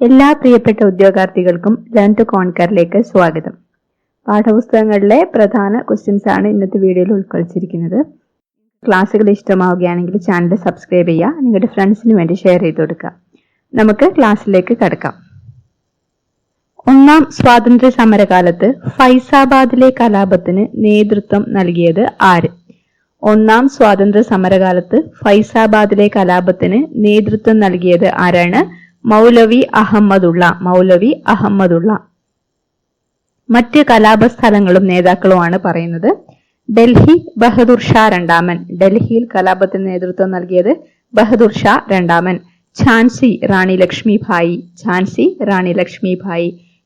എല്ലാ പ്രിയപ്പെട്ട ഉദ്യോഗാർത്ഥികൾക്കും learn to കോൺകറിലേക്ക് സ്വാഗതം. പാഠപുസ്തകങ്ങളിലെ പ്രധാന ക്വസ്റ്റ്യൻസ് ആണ് ഇന്നത്തെ വീഡിയോയിൽ ഉൾക്കൊള്ളിച്ചിരിക്കുന്നത്. ക്ലാസ്സുകൾ ഇഷ്ടമാവുകയാണെങ്കിൽ ചാനൽ സബ്സ്ക്രൈബ് ചെയ്യുക, നിങ്ങളുടെ ഫ്രണ്ട്സിന് വേണ്ടി ഷെയർ ചെയ്ത് കൊടുക്കുക. നമുക്ക് ക്ലാസ്സിലേക്ക് കടക്കാം. ഒന്നാം സ്വാതന്ത്ര്യ സമരകാലത്ത് ഫൈസാബാദിലെ കലാപത്തിന് നേതൃത്വം നൽകിയത് ആര്? ഒന്നാം സ്വാതന്ത്ര്യ സമരകാലത്ത് ഫൈസാബാദിലെ കലാപത്തിന് നേതൃത്വം നൽകിയത് ആരാണ്? മൗലവി അഹമ്മദുള്ള. മറ്റ് കലാപസ്ഥലങ്ങളും നേതാക്കളുമാണ് പറയുന്നത്. ഡൽഹി ബഹദൂർ ഷാ രണ്ടാമൻ. ഡൽഹിയിൽ കലാപത്തിന് നേതൃത്വം നൽകിയത് ബഹദൂർ ഷാ രണ്ടാമൻ. ഝാൻസി റാണി ലക്ഷ്മിഭായി.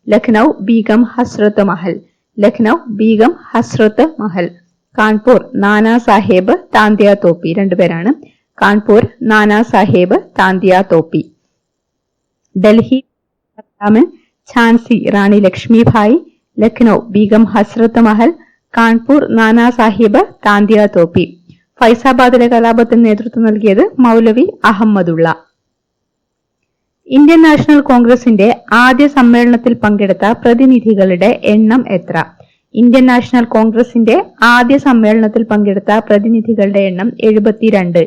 ലക്നൗ ബീഗം ഹസ്രത്ത് മഹൽ. കാൺപൂർ നാനാ സാഹേബ് താന്തിയ തോപ്പി. രണ്ടുപേരാണ്. കാൺപൂർ നാനാ സാഹേബ് താന്തിയ തോപ്പി. ഡൽഹി രണ്ടാമൻ ഝാൻസി റാണി ലക്ഷ്മിഭായി, ലക്നൗ ബീഗം ഹസ്രത്ത് മഹൽ, കാൺപൂർ നാനാ സാഹിബ് താന്തിയ തോപ്പി. ഫൈസാബാദിലെ കലാപത്തിന് നേതൃത്വം നൽകിയത് മൗലവി അഹമ്മദുള്ള. ഇന്ത്യൻ നാഷണൽ കോൺഗ്രസിന്റെ ആദ്യ സമ്മേളനത്തിൽ പങ്കെടുത്ത പ്രതിനിധികളുടെ എണ്ണം എത്ര? ഇന്ത്യൻ നാഷണൽ കോൺഗ്രസിന്റെ ആദ്യ സമ്മേളനത്തിൽ പങ്കെടുത്ത പ്രതിനിധികളുടെ എണ്ണം 72.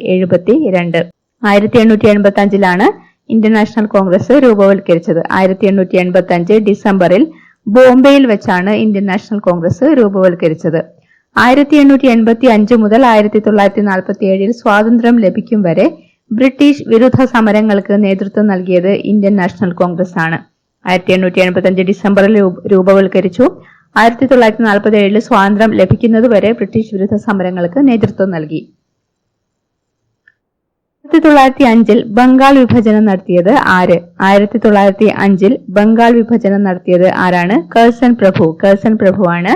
1885 ഇന്ത്യൻ നാഷണൽ കോൺഗ്രസ് രൂപവൽക്കരിച്ചത്. 1885 ഡിസംബറിൽ ബോംബെയിൽ വെച്ചാണ് ഇന്ത്യൻ നാഷണൽ കോൺഗ്രസ് രൂപവൽക്കരിച്ചത്. 1885 മുതൽ 1947 സ്വാതന്ത്ര്യം ലഭിക്കും വരെ ബ്രിട്ടീഷ് വിരുദ്ധ സമരങ്ങൾക്ക് നേതൃത്വം നൽകിയത് ഇന്ത്യൻ നാഷണൽ കോൺഗ്രസ് ആണ്. 1885 ഡിസംബറിൽ രൂപവൽക്കരിച്ചു. 1947 സ്വാതന്ത്ര്യം ലഭിക്കുന്നതുവരെ ബ്രിട്ടീഷ് വിരുദ്ധ സമരങ്ങൾക്ക് നേതൃത്വം നൽകി. 1905 ബംഗാൾ വിഭജനം നടത്തിയത് ആര്? 1905 ബംഗാൾ വിഭജനം നടത്തിയത് ആരാണ്? കഴ്സൺ പ്രഭുവാണ്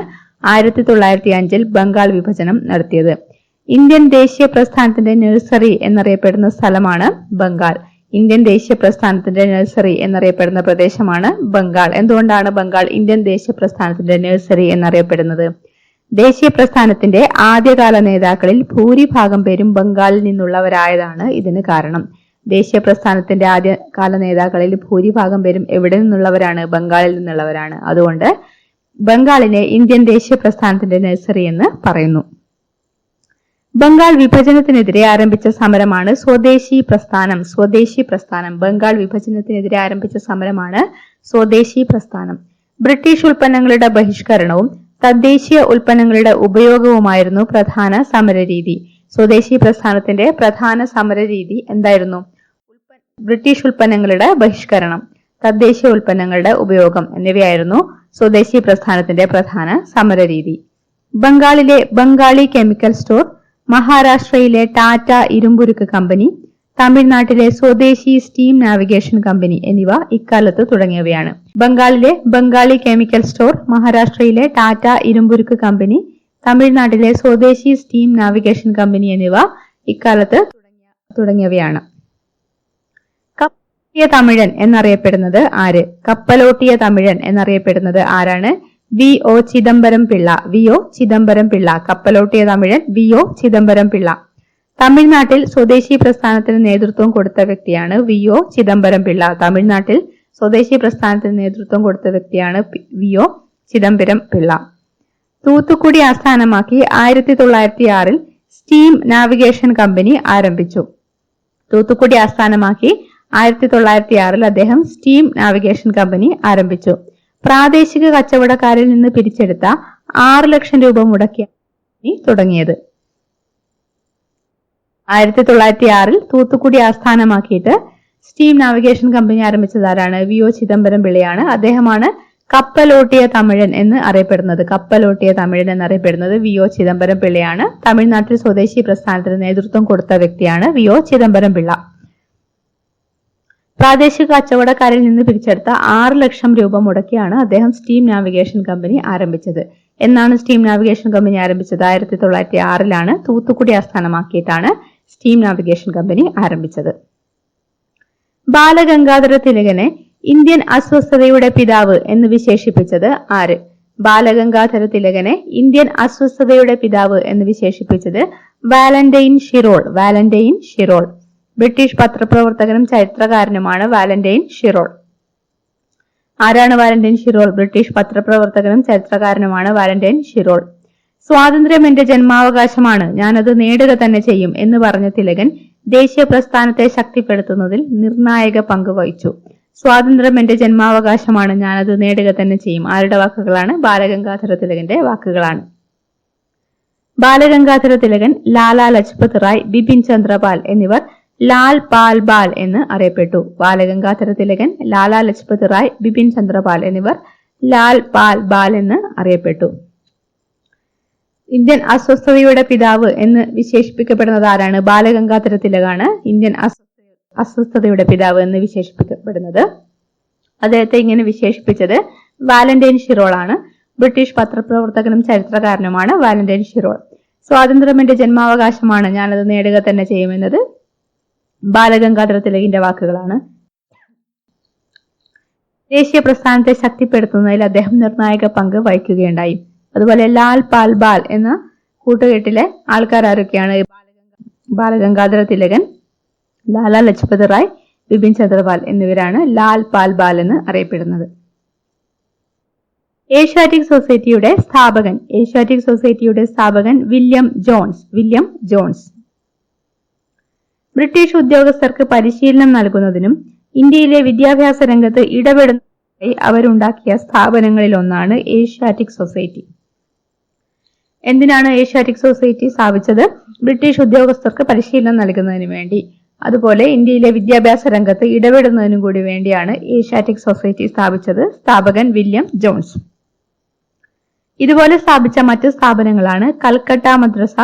1905 ബംഗാൾ വിഭജനം നടത്തിയത്. ഇന്ത്യൻ ദേശീയ പ്രസ്ഥാനത്തിന്റെ നഴ്സറി എന്നറിയപ്പെടുന്ന സ്ഥലമാണ് ബംഗാൾ. ഇന്ത്യൻ ദേശീയ പ്രസ്ഥാനത്തിന്റെ നഴ്സറി എന്നറിയപ്പെടുന്ന പ്രദേശമാണ് ബംഗാൾ. എന്തുകൊണ്ടാണ് ബംഗാൾ ഇന്ത്യൻ ദേശീയ പ്രസ്ഥാനത്തിന്റെ നഴ്സറി എന്നറിയപ്പെടുന്നത്? ദേശീയ പ്രസ്ഥാനത്തിന്റെ ആദ്യകാല നേതാക്കളിൽ ഭൂരിഭാഗം പേരും ബംഗാളിൽ നിന്നുള്ളവരായതാണ് ഇതിന് കാരണം. ദേശീയ പ്രസ്ഥാനത്തിന്റെ ആദ്യകാല നേതാക്കളിൽ ഭൂരിഭാഗം പേരും എവിടെ നിന്നുള്ളവരാണ്? ബംഗാളിൽ നിന്നുള്ളവരാണ്. അതുകൊണ്ട് ബംഗാളിനെ ഇന്ത്യൻ ദേശീയ പ്രസ്ഥാനത്തിന്റെ നഴ്സറി എന്ന് പറയുന്നു. ബംഗാൾ വിഭജനത്തിനെതിരെ ആരംഭിച്ച സമരമാണ് സ്വദേശി പ്രസ്ഥാനം. ബംഗാൾ വിഭജനത്തിനെതിരെ ആരംഭിച്ച സമരമാണ് സ്വദേശി പ്രസ്ഥാനം. ബ്രിട്ടീഷ് ഉൽപ്പന്നങ്ങളുടെ ബഹിഷ്കരണവും തദ്ദേശീയ ഉൽപ്പന്നങ്ങളുടെ ഉപയോഗവുമായിരുന്നു പ്രധാന സമരരീതി. സ്വദേശി പ്രസ്ഥാനത്തിന്റെ പ്രധാന സമരരീതി എന്തായിരുന്നു? ബ്രിട്ടീഷ് ഉൽപ്പന്നങ്ങളുടെ ബഹിഷ്കരണം, തദ്ദേശീയ ഉൽപ്പന്നങ്ങളുടെ ഉപയോഗം എന്നിവയായിരുന്നു സ്വദേശി പ്രസ്ഥാനത്തിന്റെ പ്രധാന സമരരീതി. ബംഗാളിലെ ബംഗാളി കെമിക്കൽ സ്റ്റോർ, മഹാരാഷ്ട്രയിലെ ടാറ്റ ഇരുമ്പുരുക്ക് കമ്പനി, തമിഴ്നാട്ടിലെ സ്വദേശി സ്റ്റീം നാവിഗേഷൻ കമ്പനി എന്നിവ ഇക്കാലത്ത് തുടങ്ങിയവയാണ്. ബംഗാളിലെ ബംഗാളി കെമിക്കൽ സ്റ്റോർ, മഹാരാഷ്ട്രയിലെ ടാറ്റ ഇരുമ്പുരുക്ക് കമ്പനി, തമിഴ്നാട്ടിലെ സ്വദേശി സ്റ്റീം നാവിഗേഷൻ കമ്പനി എന്നിവ ഇക്കാലത്ത് തുടങ്ങിയവയാണ്. കപ്പലോട്ടിയ തമിഴൻ എന്നറിയപ്പെടുന്നത് ആര്? കപ്പലോട്ടിയ തമിഴൻ എന്നറിയപ്പെടുന്നത് ആരാണ്? വി.ഒ. ചിദംബരം പിള്ള. കപ്പലോട്ടിയ തമിഴൻ വി.ഒ. ചിദംബരം പിള്ള. തമിഴ്നാട്ടിൽ സ്വദേശി പ്രസ്ഥാനത്തിന് നേതൃത്വം കൊടുത്ത വ്യക്തിയാണ് വി.ഒ. ചിദംബരം പിള്ള. തമിഴ്നാട്ടിൽ സ്വദേശി പ്രസ്ഥാനത്തിന് നേതൃത്വം കൊടുത്ത വ്യക്തിയാണ് വി.ഒ. ചിദംബരം പിള്ള. തൂത്തുക്കുടി ആസ്ഥാനമാക്കി 1906 സ്റ്റീം നാവിഗേഷൻ കമ്പനി ആരംഭിച്ചു. തൂത്തുക്കുടി ആസ്ഥാനമാക്കി 1906 അദ്ദേഹം സ്റ്റീം നാവിഗേഷൻ കമ്പനി ആരംഭിച്ചു. പ്രാദേശിക കച്ചവടക്കാരിൽ നിന്ന് പിരിച്ചെടുത്ത 6 ലക്ഷം രൂപ മുടക്കിയാണ് തുടങ്ങിയത്. 1906 തൂത്തുക്കുടി ആസ്ഥാനമാക്കിയിട്ട് സ്റ്റീം നാവിഗേഷൻ കമ്പനി ആരംഭിച്ചത് ആരാണ്? വി.ഒ. ചിദംബരം പിള്ളയാണ്. അദ്ദേഹമാണ് കപ്പലോട്ടിയ തമിഴൻ എന്ന് അറിയപ്പെടുന്നത് വി.ഒ. ചിദംബരം പിള്ളയാണ്. തമിഴ്നാട്ടിൽ സ്വദേശി പ്രസ്ഥാനത്തിന് നേതൃത്വം കൊടുത്ത വ്യക്തിയാണ് വി.ഒ. ചിദംബരം പിള്ള. പ്രാദേശിക കച്ചവടക്കാരിൽ നിന്ന് പിരിച്ചെടുത്ത 6 ലക്ഷം രൂപ മുടക്കിയാണ് അദ്ദേഹം സ്റ്റീം നാവിഗേഷൻ കമ്പനി ആരംഭിച്ചത്. എന്നാണ് സ്റ്റീം നാവിഗേഷൻ കമ്പനി ആരംഭിച്ചത്? 1906 തൂത്തുക്കുടി ആസ്ഥാനമാക്കിയിട്ടാണ് സ്റ്റീം നാവിഗേഷൻ കമ്പനി ആരംഭിച്ചത്. ബാലഗംഗാധര തിലകനെ ഇന്ത്യൻ അസ്വസ്ഥതയുടെ പിതാവ് എന്ന് വിശേഷിപ്പിച്ചത് ആര്? ബാലഗംഗാധര തിലകനെ ഇന്ത്യൻ അസ്വസ്ഥതയുടെ പിതാവ് എന്ന് വിശേഷിപ്പിച്ചത് വാലന്റൈൻ ഷിറോൾ. ബ്രിട്ടീഷ് പത്രപ്രവർത്തകനും ചരിത്രകാരനുമാണ് വാലന്റൈൻ ഷിറോൾ. ആരാണ് വാലന്റൈൻ ഷിറോൾ? ബ്രിട്ടീഷ് പത്രപ്രവർത്തകനും ചരിത്രകാരനുമാണ് വാലന്റൈൻ ഷിറോൾ. സ്വാതന്ത്ര്യം എന്റെ ജന്മാവകാശമാണ്, ഞാനത് നേടുക തന്നെ ചെയ്യും എന്ന് പറഞ്ഞ തിലകൻ ദേശീയ പ്രസ്ഥാനത്തെ ശക്തിപ്പെടുത്തുന്നതിൽ നിർണായക പങ്ക് വഹിച്ചു. സ്വാതന്ത്ര്യം എന്റെ ജന്മാവകാശമാണ്, ഞാനത് നേടുക തന്നെ ചെയ്യും. ആരുടെ വാക്കുകളാണ്? ബാലഗംഗാധര തിലകന്റെ വാക്കുകളാണ്. ബാലഗംഗാധര തിലകൻ, ലാലാ ലജ്പത് റായ്, ബിപിൻ ചന്ദ്രപാൽ എന്നിവർ ലാൽ പാൽ ബാൽ എന്ന് അറിയപ്പെട്ടു. ബാലഗംഗാധര തിലകൻ, ലാലാ ലജ്പത് റായ്, ബിപിൻ ചന്ദ്രപാൽ എന്നിവർ ലാൽ പാൽ ബാൽ എന്ന് അറിയപ്പെട്ടു. ഇന്ത്യൻ അസ്വസ്ഥതയുടെ പിതാവ് എന്ന് വിശേഷിപ്പിക്കപ്പെടുന്നത് ആരാണ്? ബാലഗംഗാധര തിലകാണ് ഇന്ത്യൻ അസ്വസ്ഥതയുടെ പിതാവ് എന്ന് വിശേഷിപ്പിക്കപ്പെടുന്നത്. അദ്ദേഹത്തെ ഇങ്ങനെ വിശേഷിപ്പിച്ചത് വാലന്റൈൻ ഷിറോൾ ആണ്. ബ്രിട്ടീഷ് പത്രപ്രവർത്തകനും ചരിത്രകാരനുമാണ് വാലന്റൈൻ ഷിറോൾ. സ്വാതന്ത്ര്യം എന്റെ ജന്മാവകാശമാണ്, ഞാനത് നേടുക തന്നെ ചെയ്യുമെന്നത് ബാലഗംഗാധര തിലകിന്റെ വാക്കുകളാണ്. ദേശീയ പ്രസ്ഥാനത്തെ ശക്തിപ്പെടുത്തുന്നതിൽ അദ്ദേഹം നിർണായക പങ്ക് വഹിക്കുകയുണ്ടായി. അതുപോലെ ലാൽ പാൽ ബാൽ എന്ന കൂട്ടുകെട്ടിലെ ആൾക്കാർ ആരൊക്കെയാണ്? ബാലഗംഗാധര തിലകൻ, ലാലാ ലജ്പത് റായ്, ബിപിൻ ചന്ദ്രപാൽ എന്നിവരാണ് ലാൽ പാൽ ബാൽ എന്ന് അറിയപ്പെടുന്നത്. ഏഷ്യാറ്റിക് സൊസൈറ്റിയുടെ സ്ഥാപകൻ. ഏഷ്യാറ്റിക് സൊസൈറ്റിയുടെ സ്ഥാപകൻ വില്യം ജോൺസ്. ബ്രിട്ടീഷ് ഉദ്യോഗസ്ഥർക്ക് പരിശീലനം നൽകുന്നതിനും ഇന്ത്യയിലെ വിദ്യാഭ്യാസ രംഗത്ത് ഇടപെടുന്നതിനായി അവരുണ്ടാക്കിയ സ്ഥാപനങ്ങളിൽ ഒന്നാണ് ഏഷ്യാറ്റിക് സൊസൈറ്റി. എന്തിനാണ് ഏഷ്യാറ്റിക് സൊസൈറ്റി സ്ഥാപിച്ചത്? ബ്രിട്ടീഷ് ഉദ്യോഗസ്ഥർക്ക് പരിശീലനം നൽകുന്നതിന് വേണ്ടി, അതുപോലെ ഇന്ത്യയിലെ വിദ്യാഭ്യാസ രംഗത്ത് ഇടപെടുന്നതിനും കൂടി വേണ്ടിയാണ് ഏഷ്യാറ്റിക് സൊസൈറ്റി സ്ഥാപിച്ചത്. സ്ഥാപകൻ വില്യം ജോൺസ്. ഇതുപോലെ സ്ഥാപിച്ച മറ്റ് സ്ഥാപനങ്ങളാണ് കൽക്കട്ട മദ്രസ,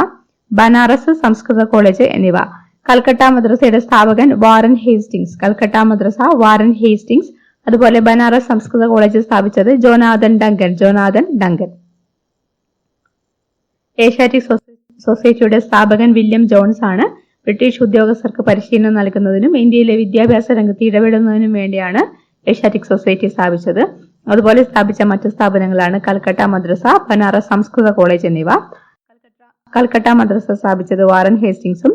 ബനാറസ് സംസ്കൃത കോളേജ് എന്നിവ. കൽക്കട്ട മദ്രസയുടെ സ്ഥാപകൻ വാറൻ ഹേസ്റ്റിംഗ്സ്. അതുപോലെ ബനാറസ് സംസ്കൃത കോളേജ് സ്ഥാപിച്ചത് ജോനാഥൻ ഡങ്കൻ. ഏഷ്യാറ്റിക് സൊസൈറ്റിയുടെ സ്ഥാപകൻ വില്യം ജോൺസ് ആണ്. ബ്രിട്ടീഷ് ഉദ്യോഗസ്ഥർക്ക് പരിശീലനം നൽകുന്നതിനും ഇന്ത്യയിലെ വിദ്യാഭ്യാസ രംഗത്ത് ഇടപെടുന്നതിനും വേണ്ടിയാണ് ഏഷ്യാറ്റിക് സൊസൈറ്റി സ്ഥാപിച്ചത്. അതുപോലെ സ്ഥാപിച്ച മറ്റ് സ്ഥാപനങ്ങളാണ് കൽക്കട്ട മദ്രസ, ബനാറസ് സംസ്കൃത കോളേജ് എന്നിവ. കൽക്കട്ട മദ്രസ സ്ഥാപിച്ചത് വാറൻ ഹേസ്റ്റിംഗ്സും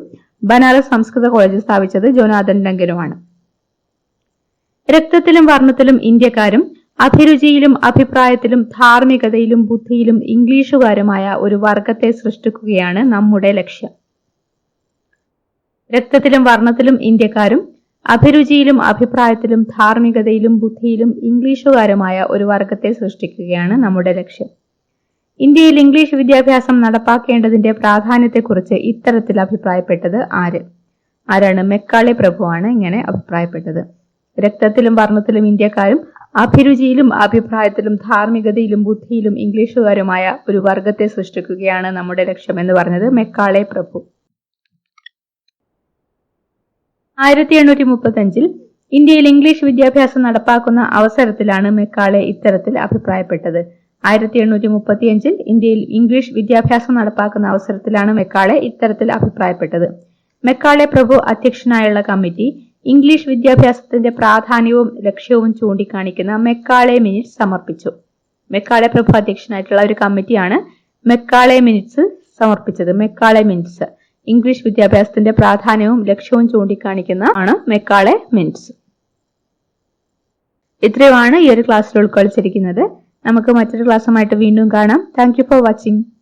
ബനാറസ് സംസ്കൃത കോളേജ് സ്ഥാപിച്ചത് ജോനാഥൻ ഡങ്കനുമാണ്. രക്തത്തിലും വർണ്ണത്തിലും ഇന്ത്യക്കാരും അഭിരുചിയിലും അഭിപ്രായത്തിലും ധാർമ്മികതയിലും ബുദ്ധിയിലും ഇംഗ്ലീഷുകാരുമായ ഒരു വർഗത്തെ സൃഷ്ടിക്കുകയാണ് നമ്മുടെ ലക്ഷ്യം. രക്തത്തിലും വർണ്ണത്തിലും ഇന്ത്യക്കാരും അഭിരുചിയിലും അഭിപ്രായത്തിലും ധാർമ്മികതയിലും ബുദ്ധിയിലും ഇംഗ്ലീഷുകാരുമായ ഒരു വർഗത്തെ സൃഷ്ടിക്കുകയാണ് നമ്മുടെ ലക്ഷ്യം. ഇന്ത്യയിൽ ഇംഗ്ലീഷ് വിദ്യാഭ്യാസം നടപ്പാക്കേണ്ടതിന്റെ പ്രാധാന്യത്തെക്കുറിച്ച് ഇത്തരത്തിൽ അഭിപ്രായപ്പെട്ടത് ആരാണ്? മെക്കാളെ പ്രഭുവാണ് ഇങ്ങനെ അഭിപ്രായപ്പെട്ടത്. രക്തത്തിലും വർണ്ണത്തിലും ഇന്ത്യക്കാരും അഭിരുചിയിലും അഭിപ്രായത്തിലും ധാർമ്മികതയിലും ബുദ്ധിയിലും ഇംഗ്ലീഷുകാരുമായ ഒരു വർഗത്തെ സൃഷ്ടിക്കുകയാണ് നമ്മുടെ ലക്ഷ്യം എന്ന് പറഞ്ഞത് മെക്കാളെ പ്രഭു. 1835 ഇന്ത്യയിൽ ഇംഗ്ലീഷ് വിദ്യാഭ്യാസം നടപ്പാക്കുന്ന അവസരത്തിലാണ് മെക്കാളെ ഇത്തരത്തിൽ അഭിപ്രായപ്പെട്ടത്. 1835 ഇന്ത്യയിൽ ഇംഗ്ലീഷ് വിദ്യാഭ്യാസം നടപ്പാക്കുന്ന അവസരത്തിലാണ് മെക്കാളെ ഇത്തരത്തിൽ അഭിപ്രായപ്പെട്ടത്. മെക്കാളെ പ്രഭു അധ്യക്ഷനായുള്ള കമ്മിറ്റി ഇംഗ്ലീഷ് വിദ്യാഭ്യാസത്തിന്റെ പ്രാധാന്യവും ലക്ഷ്യവും ചൂണ്ടിക്കാണിക്കുന്ന മെക്കാളെ മിനിറ്റ്സ് സമർപ്പിച്ചു. മെക്കാളെ പ്രഭു അധ്യക്ഷനായിട്ടുള്ള ഒരു കമ്മിറ്റിയാണ് മെക്കാളെ മിനിറ്റ്സ് സമർപ്പിച്ചത്. മെക്കാളെ മിനിറ്റ്സ് ഇംഗ്ലീഷ് വിദ്യാഭ്യാസത്തിന്റെ പ്രാധാന്യവും ലക്ഷ്യവും ചൂണ്ടിക്കാണിക്കുന്ന ആണ് മെക്കാളെ മിനിറ്റ്സ്. ഇത്രയുമാണ് ഈ ഒരു ക്ലാസ്സിൽ ഉൾക്കൊള്ളിച്ചിരിക്കുന്നത്. നമുക്ക് മറ്റൊരു ക്ലാസ്സുമായിട്ട് വീണ്ടും കാണാം. Thank you for watching.